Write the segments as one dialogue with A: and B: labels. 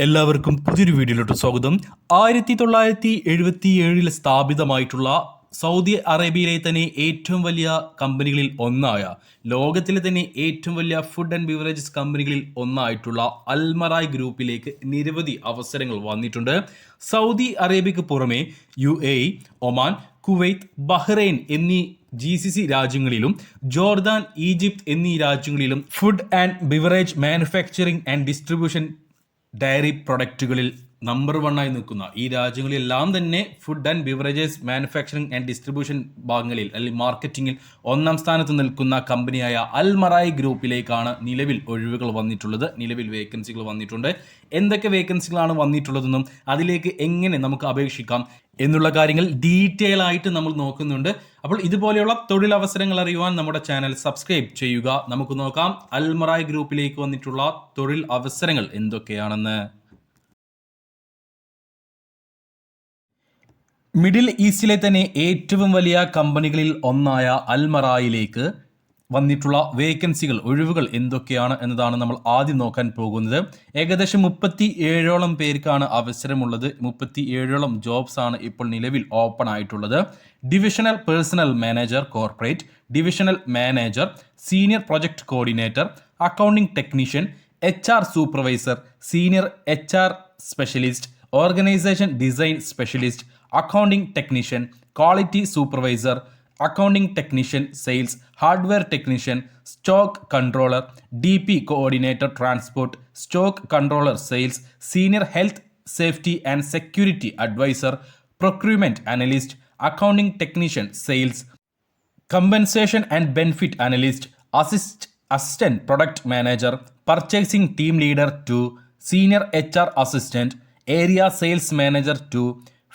A: എല്ലാവർക്കും പുതിയൊരു വീഡിയോയിലോട്ട് സ്വാഗതം. 1977 സ്ഥാപിതമായിട്ടുള്ള സൗദി അറേബ്യയിലെ തന്നെ ഏറ്റവും വലിയ കമ്പനികളിൽ ഒന്നായ, ലോകത്തിലെ തന്നെ ഏറ്റവും വലിയ ഫുഡ് ആൻഡ് ബിവറേജസ് കമ്പനികളിൽ ഒന്നായിട്ടുള്ള അൽമറായ് ഗ്രൂപ്പിലേക്ക് നിരവധി അവസരങ്ങൾ വന്നിട്ടുണ്ട്. സൗദി അറേബ്യക്ക് പുറമെ UAE, ഒമാൻ, കുവൈത്ത്, ബഹ്റൈൻ എന്നീ GCC രാജ്യങ്ങളിലും ജോർദാൻ, ഈജിപ്ത് എന്നീ രാജ്യങ്ങളിലും food and beverage manufacturing and distribution dairy പ്രൊഡക്റ്റുകളിൽ നമ്പർ 1 ആയി നിൽക്കുന്ന ഈ രാജ്യങ്ങളിലെല്ലാം തന്നെ food and beverages manufacturing and distribution ഭാഗങ്ങളിൽ അല്ലെങ്കിൽ മാർക്കറ്റിംഗിൽ ഒന്നാം സ്ഥാനത്ത് നിൽക്കുന്ന കമ്പനിയായ അൽമറായ് ഗ്രൂപ്പിലേക്കാണ് നിലവിൽ ഒഴിവുകൾ വന്നിട്ടുള്ളത്. നിലവിൽ വേക്കൻസികൾ വന്നിട്ടുണ്ട്. എന്തൊക്കെ വേക്കൻസികളാണ് വന്നിട്ടുള്ളതെന്നും അതിലേക്ക് എങ്ങനെ നമുക്ക് അപേക്ഷിക്കാം എന്നുള്ള കാര്യങ്ങൾ ഡീറ്റെയിൽ ആയിട്ട് നമ്മൾ നോക്കുന്നുണ്ട്. അപ്പോൾ ഇതുപോലെയുള്ള തൊഴിലവസരങ്ങൾ അറിയുവാൻ നമ്മുടെ ചാനൽ സബ്സ്ക്രൈബ് ചെയ്യുക. നമുക്ക് നോക്കാം അൽമറായ് ഗ്രൂപ്പിലേക്ക് വന്നിട്ടുള്ള തൊഴിൽ അവസരങ്ങൾ എന്തൊക്കെയാണെന്ന്. മിഡിൽ ഈസ്റ്റിലെ തന്നെ ഏറ്റവും വലിയ കമ്പനികളിൽ ഒന്നായ അൽമറായിലേക്ക് വന്നിട്ടുള്ള വേക്കൻസികൾ, ഒഴിവുകൾ എന്തൊക്കെയാണ് എന്നതാണ് നമ്മൾ ആദ്യം നോക്കാൻ പോകുന്നത്. ഏകദേശം 37ഓളം പേർക്കാണ് അവസരമുള്ളത്. 37ഓളം ജോബ്സ് ആണ് ഇപ്പോൾ നിലവിൽ ഓപ്പൺ ആയിട്ടുള്ളത്. Divisional personnel manager corporate, divisional manager, senior project coordinator, accounting technician, HR supervisor, senior HR specialist, organisation design specialist, accounting technician, quality supervisor, accounting technician sales, hardware technician, stock controller, DP coordinator transport, stock controller sales, senior health safety and security advisor, procurement analyst, accounting technician sales, compensation and benefit analyst, assistant product manager, purchasing team leader 2, senior HR assistant, area sales manager 2,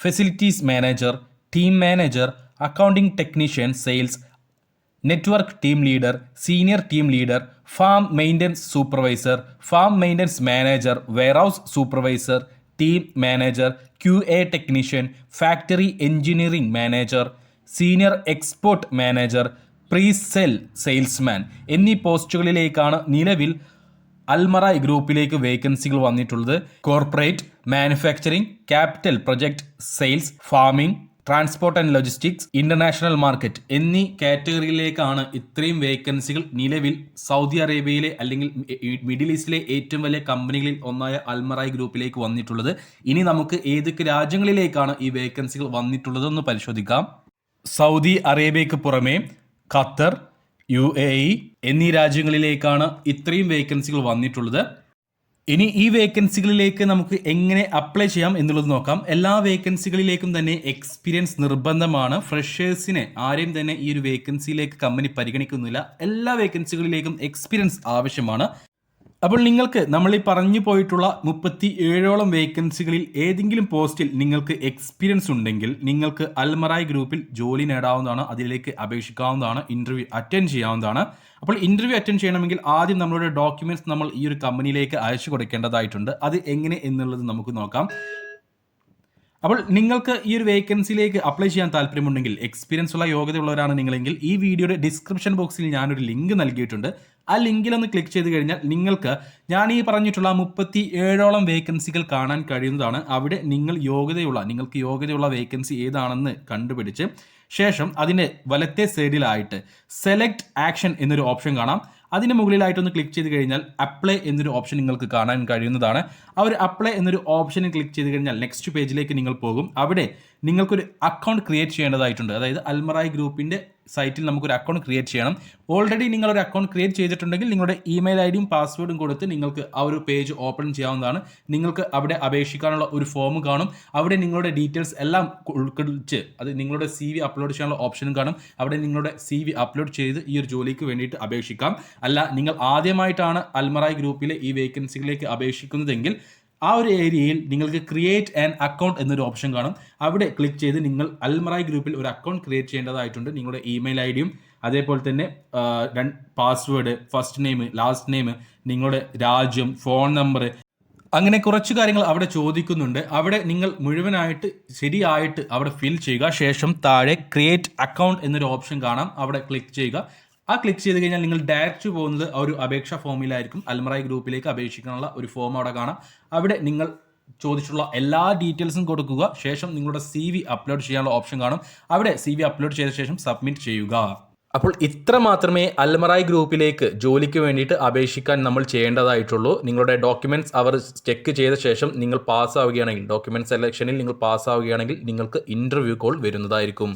A: facilities manager, team manager, accounting technician sales, network team leader, senior team leader, farm maintenance supervisor, farm maintenance manager, warehouse supervisor, team manager, QA technician, factory engineering manager, senior export manager, presale salesman എന്നീ പോസ്റ്റുകളിലേക്കാണ് നിലവിൽ അൽമറായ് ഗ്രൂപ്പിലേക്ക് വേക്കൻസികൾ വന്നിട്ടുള്ളത്. Corporate, manufacturing, capital project, sales, farming, transport and logistics, international market എന്നീ കാറ്റഗറിയിലേക്കാണ് ഇത്രയും വേക്കൻസികൾ നിലവിൽ Saudi അറേബ്യയിലെ അല്ലെങ്കിൽ മിഡിൽ ഈസ്റ്റിലെ ഏറ്റവും വലിയ കമ്പനികളിൽ ഒന്നായ അൽമറായ് ഗ്രൂപ്പിലേക്ക് വന്നിട്ടുള്ളത്. ഇനി നമുക്ക് ഏതൊക്കെ രാജ്യങ്ങളിലേക്കാണ് ഈ വേക്കൻസികൾ വന്നിട്ടുള്ളതെന്ന് പരിശോധിക്കാം. സൗദി അറേബ്യയ്ക്ക് പുറമെ ഖത്തർ, UAE എന്നീ രാജ്യങ്ങളിലേക്കാണ് ഇത്രയും വേക്കൻസികൾ വന്നിട്ടുള്ളത്. ഇനി ഈ വേക്കൻസികളിലേക്ക് നമുക്ക് എങ്ങനെ അപ്ലൈ ചെയ്യാം എന്നുള്ളത് നോക്കാം. എല്ലാ വേക്കൻസികളിലേക്കും തന്നെ എക്സ്പീരിയൻസ് നിർബന്ധമാണ്. ഫ്രഷേഴ്സിനെ ആരെയും തന്നെ ഈ ഒരു വേക്കൻസിയിലേക്ക് കമ്പനി പരിഗണിക്കുന്നില്ല. എല്ലാ വേക്കൻസികളിലേക്കും എക്സ്പീരിയൻസ് ആവശ്യമാണ്. അപ്പോൾ നിങ്ങൾക്ക് നമ്മൾ ഈ പറഞ്ഞു പോയിട്ടുള്ള 37ഓളം വേക്കൻസികളിൽ ഏതെങ്കിലും പോസ്റ്റിൽ നിങ്ങൾക്ക് എക്സ്പീരിയൻസ് ഉണ്ടെങ്കിൽ നിങ്ങൾക്ക് അൽമറായ് ഗ്രൂപ്പിൽ ജോലി നേടാവുന്നതാണ്. അതിലേക്ക് അപേക്ഷിക്കാവുന്നതാണ്. ഇൻ്റർവ്യൂ അറ്റൻഡ് ചെയ്യാവുന്നതാണ്. അപ്പോൾ ഇൻ്റർവ്യൂ അറ്റൻഡ് ചെയ്യണമെങ്കിൽ ആദ്യം നമ്മളുടെ ഡോക്യുമെന്റ്സ് നമ്മൾ ഈ ഒരു കമ്പനിയിലേക്ക് അയച്ചു കൊടുക്കേണ്ടതായിട്ടുണ്ട്. അത് എങ്ങനെ എന്നുള്ളത് നമുക്ക് നോക്കാം. അപ്പോൾ നിങ്ങൾക്ക് ഈ ഒരു വേക്കൻസിയിലേക്ക് അപ്ലൈ ചെയ്യാൻ താല്പര്യമുണ്ടെങ്കിൽ, എക്സ്പീരിയൻസ് ഉള്ള യോഗ്യതയുള്ളവരാണ് നിങ്ങളെങ്കിൽ, ഈ വീഡിയോയുടെ ഡിസ്ക്രിപ്ഷൻ ബോക്സിൽ ഞാനൊരു ലിങ്ക് നൽകിയിട്ടുണ്ട്. ആ ലിങ്കിലൊന്ന് ക്ലിക്ക് ചെയ്ത് കഴിഞ്ഞാൽ നിങ്ങൾക്ക് ഞാൻ ഈ പറഞ്ഞിട്ടുള്ള 37ഓളം വേക്കൻസികൾ കാണാൻ കഴിയുന്നതാണ്. അവിടെ നിങ്ങൾക്ക് യോഗ്യതയുള്ള വേക്കൻസി ഏതാണെന്ന് കണ്ടുപിടിച്ച് ശേഷം അതിൻ്റെ വലത്തെ സൈഡിലായിട്ട് സെലക്ട് ആക്ഷൻ എന്നൊരു ഓപ്ഷൻ കാണാം. അതിന് മുകളിലായിട്ടൊന്ന് ക്ലിക്ക് ചെയ്ത് കഴിഞ്ഞാൽ അപ്ലൈ എന്നൊരു ഓപ്ഷൻ നിങ്ങൾക്ക് കാണാൻ കഴിയുന്നതാണ്. ആ ഒരു അപ്ലൈ എന്നൊരു ഓപ്ഷനിൽ ക്ലിക്ക് ചെയ്ത് കഴിഞ്ഞാൽ നെക്സ്റ്റ് പേജിലേക്ക് നിങ്ങൾ പോകും. അവിടെ നിങ്ങൾക്കൊരു അക്കൗണ്ട് ക്രിയേറ്റ് ചെയ്യേണ്ടതായിട്ടുണ്ട്. അതായത് അൽമറായ് ഗ്രൂപ്പിൻ്റെ സൈറ്റിൽ നമുക്കൊരു അക്കൗണ്ട് ക്രിയേറ്റ് ചെയ്യണം. ഓൾറെഡി നിങ്ങളൊരു അക്കൗണ്ട് ക്രിയേറ്റ് ചെയ്തിട്ടുണ്ടെങ്കിൽ നിങ്ങളുടെ ഇമെയിൽ ഐഡിയും പാസ്വേഡും കൊടുത്ത് നിങ്ങൾക്ക് ആ ഒരു പേജ് ഓപ്പൺ ചെയ്യാവുന്നതാണ്. നിങ്ങൾക്ക് അവിടെ അപേക്ഷിക്കാനുള്ള ഒരു ഫോം കാണും. അവിടെ നിങ്ങളുടെ ഡീറ്റെയിൽസ് എല്ലാം ഉൾക്കൊള്ളിച്ച് അത് നിങ്ങളുടെ CV അപ്ലോഡ് ചെയ്യാനുള്ള ഓപ്ഷനും കാണും. അവിടെ നിങ്ങളുടെ CV അപ്ലോഡ് ചെയ്ത് ഈ ഒരു ജോലിക്ക് വേണ്ടിയിട്ട് അപേക്ഷിക്കാം. അല്ല, നിങ്ങൾ ആദ്യമായിട്ടാണ് അൽമറായ് ഗ്രൂപ്പിലെ ഈ വേക്കൻസികളിലേക്ക് അപേക്ഷിക്കുന്നതെങ്കിൽ ആ ഒരു ഏരിയയിൽ നിങ്ങൾക്ക് ക്രിയേറ്റ് ആൻ അക്കൗണ്ട് എന്നൊരു ഓപ്ഷൻ കാണും. അവിടെ ക്ലിക്ക് ചെയ്ത് നിങ്ങൾ അൽമറായ് ഗ്രൂപ്പിൽ ഒരു അക്കൗണ്ട് ക്രിയേറ്റ് ചെയ്യേണ്ടതായിട്ടുണ്ട്. നിങ്ങളുടെ ഇമെയിൽ ഐഡിയും അതേപോലെ തന്നെ password, first name, last name, നിങ്ങളുടെ രാജ്യം, ഫോൺ നമ്പർ, അങ്ങനെ കുറച്ച് കാര്യങ്ങൾ അവിടെ ചോദിക്കുന്നുണ്ട്. അവിടെ നിങ്ങൾ മുഴുവനായിട്ട് ശരിയായിട്ട് അവിടെ ഫിൽ ചെയ്യുക. ശേഷം താഴെ ക്രിയേറ്റ് അക്കൗണ്ട് എന്നൊരു ഓപ്ഷൻ കാണാം. അവിടെ ക്ലിക്ക് ചെയ്യുക. ആ ക്ലിക്ക് ചെയ്ത് കഴിഞ്ഞാൽ നിങ്ങൾ ഡയറക്റ്റ് പോകുന്നത് ആ ഒരു അപേക്ഷാ ഫോമിലായിരിക്കും. അൽമറായി ഗ്രൂപ്പിലേക്ക് അപേക്ഷിക്കാനുള്ള ഒരു ഫോം അവിടെ കാണാം. അവിടെ നിങ്ങൾ ചോദിച്ചിട്ടുള്ള എല്ലാ ഡീറ്റെയിൽസും കൊടുക്കുക. ശേഷം നിങ്ങളുടെ CV അപ്ലോഡ് ചെയ്യാനുള്ള ഓപ്ഷൻ കാണും. അവിടെ CV അപ്ലോഡ് ചെയ്ത ശേഷം സബ്മിറ്റ് ചെയ്യുക. അപ്പോൾ ഇത്ര മാത്രമേ അൽമറായി ഗ്രൂപ്പിലേക്ക് ജോലിക്ക് വേണ്ടിയിട്ട് അപേക്ഷിക്കാൻ നമ്മൾ ചെയ്യേണ്ടതായിട്ടുള്ളൂ. നിങ്ങളുടെ ഡോക്യുമെന്റ്സ് അവർ ചെക്ക് ചെയ്ത ശേഷം നിങ്ങൾ പാസ്സാവുകയാണെങ്കിൽ, ഡോക്യുമെന്റ് സെലക്ഷനിൽ നിങ്ങൾ പാസ്സാവുകയാണെങ്കിൽ നിങ്ങൾക്ക് ഇന്റർവ്യൂ കോൾ വരുന്നതായിരിക്കും.